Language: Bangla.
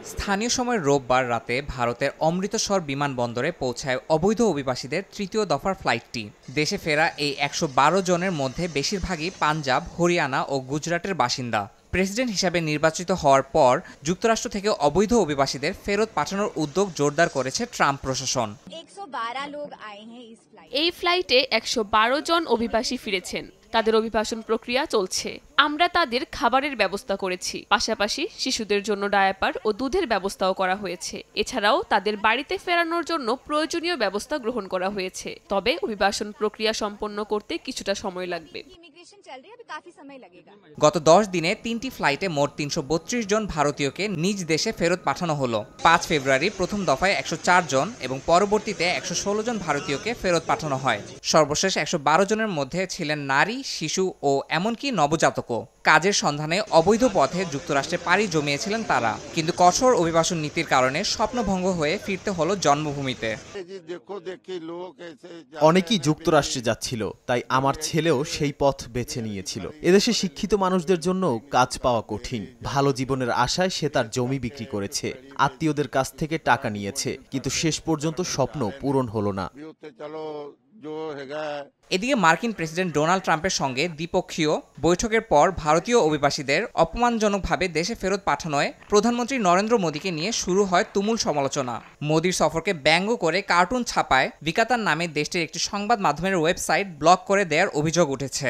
স্থানীয় সময় রোববার রাতে ভারতের অমৃতসর বিমানবন্দরে পৌঁছায় অবৈধ অভিবাসীদের তৃতীয় দফার ফ্লাইটটি। দেশে ফেরা এই ১১২ জনের মধ্যে বেশিরভাগই পাঞ্জাব, হরিয়ানা ও গুজরাটের বাসিন্দা। প্রেসিডেন্ট হিসাবে নির্বাচিত হওয়ার পর যুক্তরাষ্ট্র থেকে অবৈধ অভিবাসীদের ফেরত পাঠানোর উদ্যোগ জোরদার করেছে ট্রাম্প প্রশাসন। এই ফ্লাইটে ১১২ জন অভিবাসী ফিরেছেন। তাদের অভিবাসন প্রক্রিয়া চলছে। আমরা তাদের খাবারের ব্যবস্থা করেছি, পাশাপাশি শিশুদের জন্য ডায়াপার ও দুধের ব্যবস্থাও করা হয়েছে। এছাড়াও তাদের বাড়িতে ফেরানোর জন্য প্রয়োজনীয় ব্যবস্থা গ্রহণ করা হয়েছে। তবে অভিবাসন প্রক্রিয়া সম্পন্ন করতে কিছুটা সময় লাগবে। গত ১০ দিনে ৩টি ফ্লাইটে মোট ৩৩২ জন ভারতীয়কে নিজ দেশে ফেরত পাঠানো হলো। ৫ ফেব্রুয়ারি প্রথম দফায় ১০৪ জন এবং পরবর্তীতে ১১৬ জন ভারতীয়কে ফেরত পাঠানো হয়। সর্বশেষ ১১২ জনের মধ্যে ছিলেন নারী, শিশু ও এমনকি নবজাতকও। কাজের সন্ধানে অবৈধ পথে যুক্তরাষ্ট্রে পাড়ি জমিয়েছিলেন তারা, কিন্তু কঠোর অভিবাসন নীতির কারণে স্বপ্নভঙ্গ হয়ে ফিরতে হলো জন্মভূমিতে। অনেকেই যুক্তরাষ্ট্রে যাচ্ছিল, তাই আমার ছেলেও সেই পথ বেছে নিয়েছিল। এদেশে শিক্ষিত মানুষদের জন্য কাজ পাওয়া কঠিন। ভালো জীবনের আশায় সে তার জমি বিক্রি করেছে, আত্মীয়দের কাছ থেকে টাকা নিয়েছে, কিন্তু শেষ পর্যন্ত স্বপ্ন পূরণ হলো না। এদিকে মার্কিন প্রেসিডেন্ট ডোনাল্ড ট্রাম্পের সঙ্গে দ্বিপক্ষীয় বৈঠকের পর ভারতীয় অভিবাসীদের অপমানজনকভাবে দেশে ফেরত পাঠানোয় প্রধানমন্ত্রী নরেন্দ্র মোদীকে নিয়ে শুরু হয় তুমুল সমালোচনা। মোদীর সফরকে ব্যঙ্গ করে কার্টুন ছাপায় বিকাতান নামে দেশটির একটি সংবাদ মাধ্যমের ওয়েবসাইট ব্লক করে দেওয়ার অভিযোগ উঠেছে।